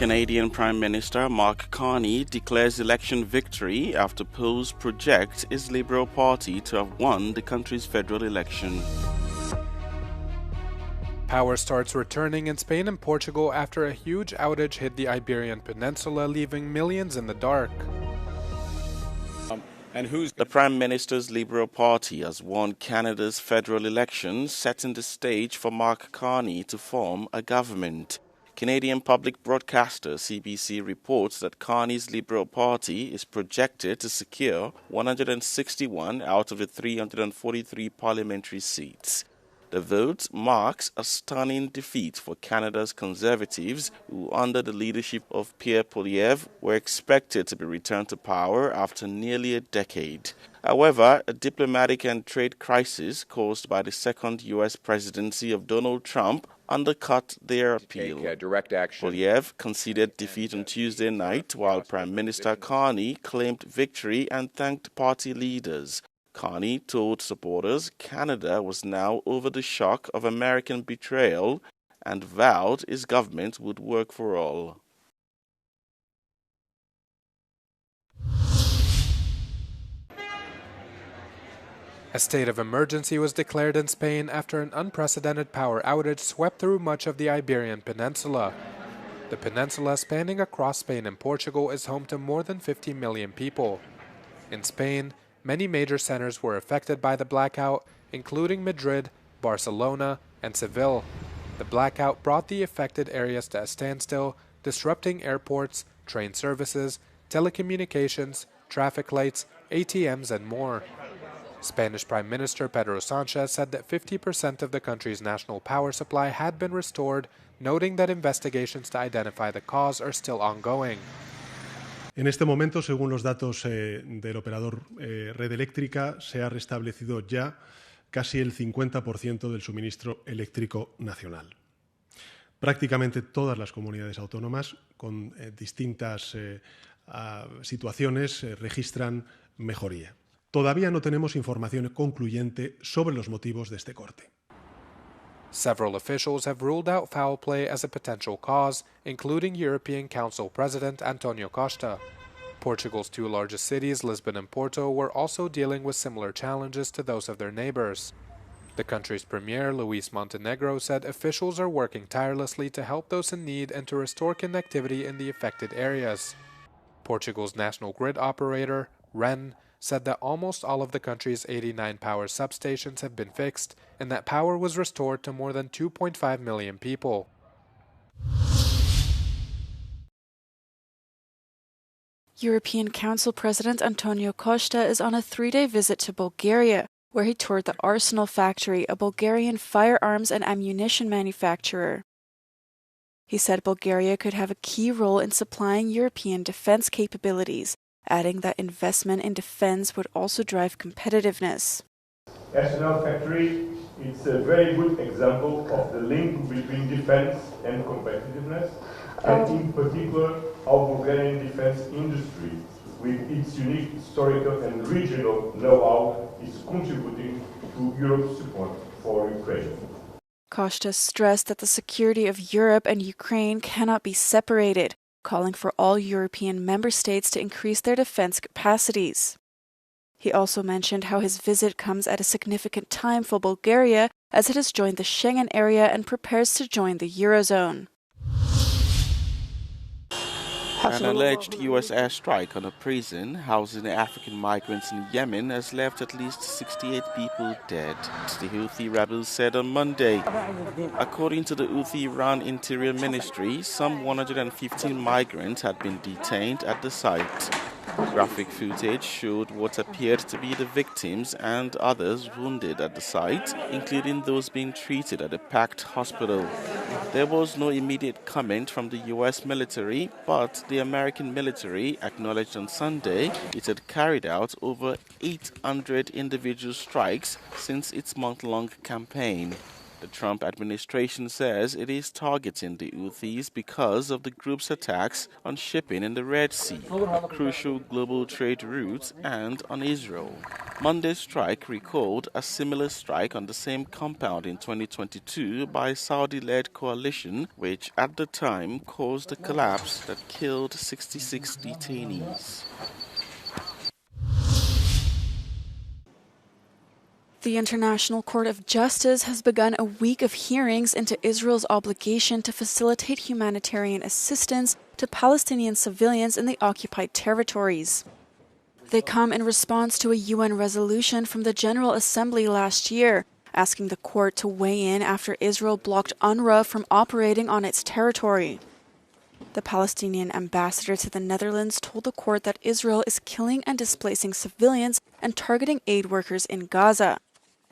Canadian Prime Minister Mark Carney declares election victory after polls project his Liberal Party to have won the country's federal election. Power starts returning in Spain and Portugal after a huge outage hit the Iberian Peninsula, leaving millions in the dark. The Prime Minister's Liberal Party has won Canada's federal election, setting the stage for Mark Carney to form a government. Canadian public broadcaster CBC reports that Carney's Liberal Party is projected to secure 161 out of the 343 parliamentary seats. The vote marks a stunning defeat for Canada's Conservatives, who under the leadership of Pierre Poilievre were expected to be returned to power after nearly a decade. However, a diplomatic and trade crisis caused by the second U.S. presidency of Donald Trump undercut their appeal. Poilievre conceded defeat on Tuesday night, while Prime Minister Carney claimed victory and thanked party leaders. Carney told supporters Canada was now over the shock of American betrayal and vowed his government would work for all. A state of emergency was declared in Spain after an unprecedented power outage swept through much of the Iberian Peninsula. The peninsula, spanning across Spain and Portugal, is home to more than 50 million people. In Spain, many major centers were affected by the blackout, including Madrid, Barcelona, and Seville. The blackout brought the affected areas to a standstill, disrupting airports, train services, telecommunications, traffic lights, ATMs, and more. Spanish Prime Minister Pedro Sanchez said that 50% of the country's national power supply had been restored, noting that investigations to identify the cause are still ongoing. En este momento, según los datos del operador Red Eléctrica, se ha restablecido ya casi el 50% del suministro eléctrico nacional. Prácticamente todas las comunidades autónomas, con distintas situaciones, registran mejoría. Todavía no tenemos información concluyente sobre los motivos de este corte. Several officials have ruled out foul play as a potential cause, including European Council President Antonio Costa. Portugal's two largest cities, Lisbon and Porto, were also dealing with similar challenges to those of their neighbors. The country's premier, Luis Montenegro, said officials are working tirelessly to help those in need and to restore connectivity in the affected areas. Portugal's national grid operator, REN, said that almost all of the country's 89 power substations have been fixed and that power was restored to more than 2.5 million people. European Council President Antonio Costa is on a 3-day visit to Bulgaria, where he toured the Arsenal factory, a Bulgarian firearms and ammunition manufacturer. He said Bulgaria could have a key role in supplying European defense capabilities, adding that investment in defense would also drive competitiveness. Arsenal factory is a very good example of the link between defense and competitiveness, and in particular our Bulgarian defense industry, with its unique historical and regional know-how, is contributing to Europe's support for Ukraine. Costa stressed that the security of Europe and Ukraine cannot be separated, calling for all European member states to increase their defense capacities. He also mentioned how his visit comes at a significant time for Bulgaria as it has joined the Schengen area and prepares to join the Eurozone. An alleged U.S. airstrike on a prison housing African migrants in Yemen has left at least 68 people dead, the Houthi rebels said on Monday. According to the Houthi-run Interior Ministry, some 115 migrants had been detained at the site. Graphic footage showed what appeared to be the victims and others wounded at the site, including those being treated at a packed hospital. There was no immediate comment from the U.S. military, but the American military acknowledged on Sunday it had carried out over 800 individual strikes since its month-long campaign. The Trump administration says it is targeting the Houthis because of the group's attacks on shipping in the Red Sea, a crucial global trade route, and on Israel. Monday's strike recalled a similar strike on the same compound in 2022 by a Saudi-led coalition, which at the time caused a collapse that killed 66 detainees. The International Court of Justice has begun a week of hearings into Israel's obligation to facilitate humanitarian assistance to Palestinian civilians in the occupied territories. They come in response to a UN resolution from the General Assembly last year, asking the court to weigh in after Israel blocked UNRWA from operating on its territory. The Palestinian ambassador to the Netherlands told the court that Israel is killing and displacing civilians and targeting aid workers in Gaza.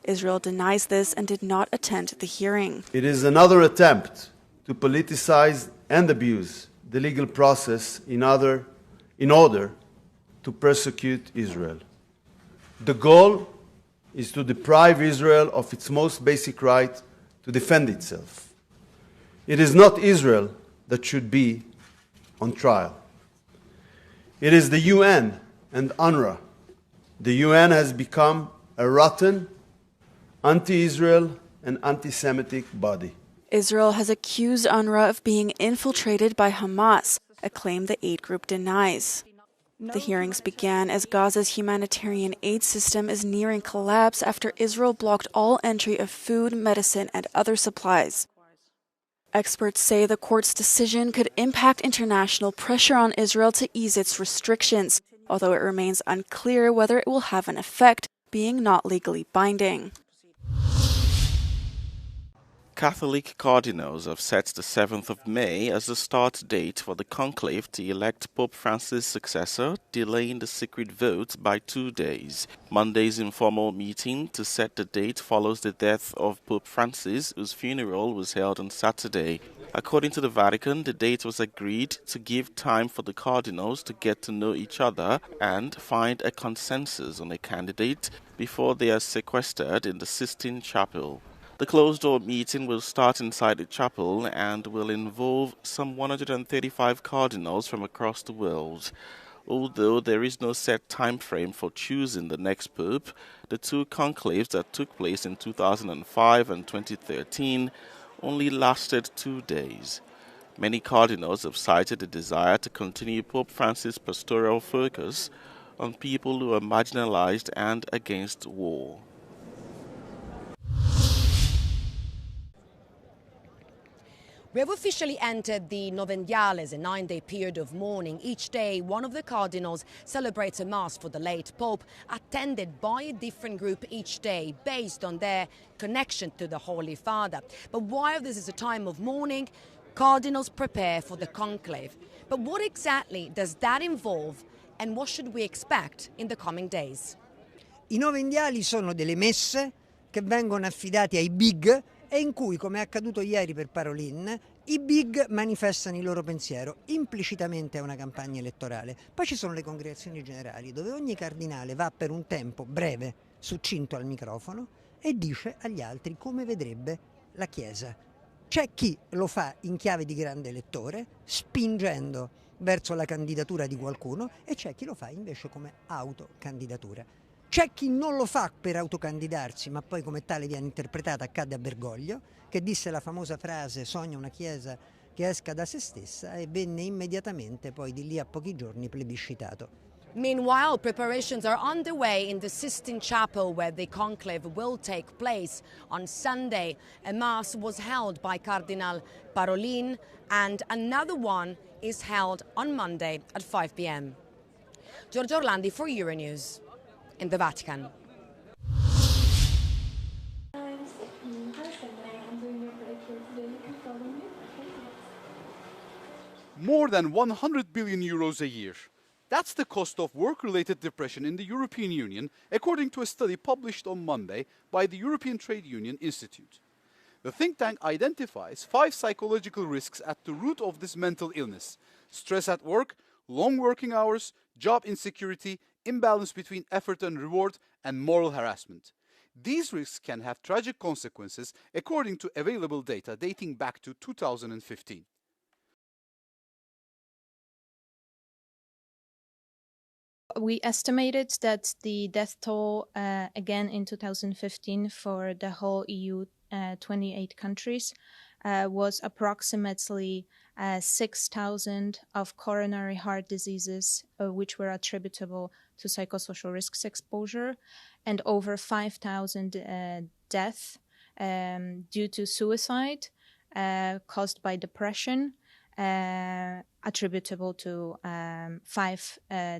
Israel denies this and did not attend the hearing. It is another attempt to politicize and abuse the legal process in order to persecute Israel. The goal is to deprive Israel of its most basic right to defend itself. It is not Israel that should be on trial. It is the UN and UNRWA. The UN has become a rotten, anti-Israel and anti-Semitic body. Israel has accused UNRWA of being infiltrated by Hamas, a claim the aid group denies. The hearings began as Gaza's humanitarian aid system is nearing collapse after Israel blocked all entry of food, medicine, and other supplies. Experts say the court's decision could impact international pressure on Israel to ease its restrictions, although it remains unclear whether it will have an effect, being not legally binding. Catholic Cardinals have set the 7th of May as the start date for the conclave to elect Pope Francis' successor, delaying the secret vote by 2 days. Monday's informal meeting to set the date follows the death of Pope Francis, whose funeral was held on Saturday. According to the Vatican, the date was agreed to give time for the cardinals to get to know each other and find a consensus on a candidate before they are sequestered in the Sistine Chapel. The closed-door meeting will start inside the chapel and will involve some 135 cardinals from across the world. Although there is no set time frame for choosing the next pope, the two conclaves that took place in 2005 and 2013 only lasted 2 days. Many cardinals have cited the desire to continue Pope Francis' pastoral focus on people who are marginalized and against war. We have officially entered the Novendiales, a 9-day period of mourning. Each day, one of the cardinals celebrates a mass for the late Pope, attended by a different group each day, based on their connection to the Holy Father. But while this is a time of mourning, cardinals prepare for the conclave. But what exactly does that involve, and what should we expect in the coming days? I Novendiali sono delle messe che vengono affidate ai big e in cui, come è accaduto ieri per Parolin, i big manifestano il loro pensiero. Implicitamente è una campagna elettorale. Poi ci sono le congregazioni generali, dove ogni cardinale va per un tempo breve, succinto al microfono, e dice agli altri come vedrebbe la Chiesa. C'è chi lo fa in chiave di grande elettore, spingendo verso la candidatura di qualcuno, e c'è chi lo fa invece come autocandidatura. C'è chi non lo fa per autocandidarsi, ma poi come tale viene interpretata, accade a Bergoglio, che disse la famosa frase «Sogno una Chiesa che esca da se stessa» e venne immediatamente poi di lì a pochi giorni plebiscitato. Meanwhile, preparations are underway in the Sistine Chapel, where the conclave will take place on Sunday. A mass was held by Cardinal Parolin, and another one is held on Monday at 5 p.m. Giorgio Orlandi for Euronews in the Vatican. More than 100 billion euros a year. That's the cost of work-related depression in the European Union, according to a study published on Monday by the European Trade Union Institute. The think tank identifies 5 psychological risks at the root of this mental illness: stress at work, long working hours, job insecurity, imbalance between effort and reward, and moral harassment. These risks can have tragic consequences according to available data dating back to 2015. We estimated that the death toll, again in 2015 for the whole EU 28 countries, was approximately 6,000 of coronary heart diseases, which were attributable to psychosocial risks exposure, and over 5,000 deaths due to suicide caused by depression, attributable to 5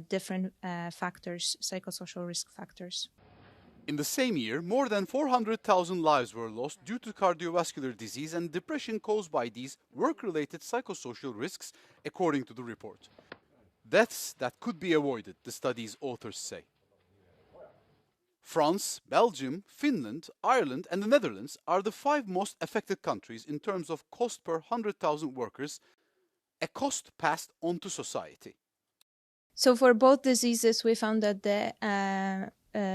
different factors, psychosocial risk factors. In the same year, more than 400,000 lives were lost due to cardiovascular disease and depression caused by these work-related psychosocial risks, according to the report. Deaths that could be avoided, the study's authors say. France, Belgium, Finland, Ireland and the Netherlands are the 5 most affected countries in terms of cost per 100,000 workers, a cost passed on to society. So for both diseases, we found that the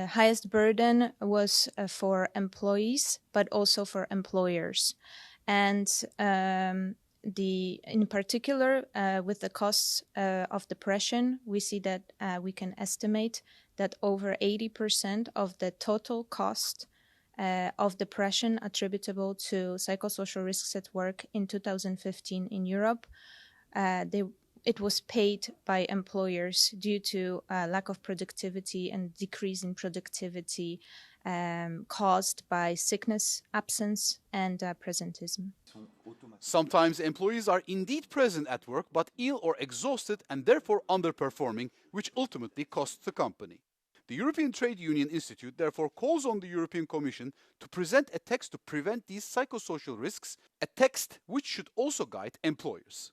highest burden was for employees, but also for employers. And in particular, with the costs of depression, we see that we can estimate that over 80% of the total cost of depression attributable to psychosocial risks at work in 2015 in Europe, it was paid by employers due to lack of productivity and decrease in productivity caused by sickness, absence, and presentism. Sometimes employees are indeed present at work but ill or exhausted and therefore underperforming, which ultimately costs the company. The European Trade Union Institute therefore calls on the European Commission to present a text to prevent these psychosocial risks, a text which should also guide employers.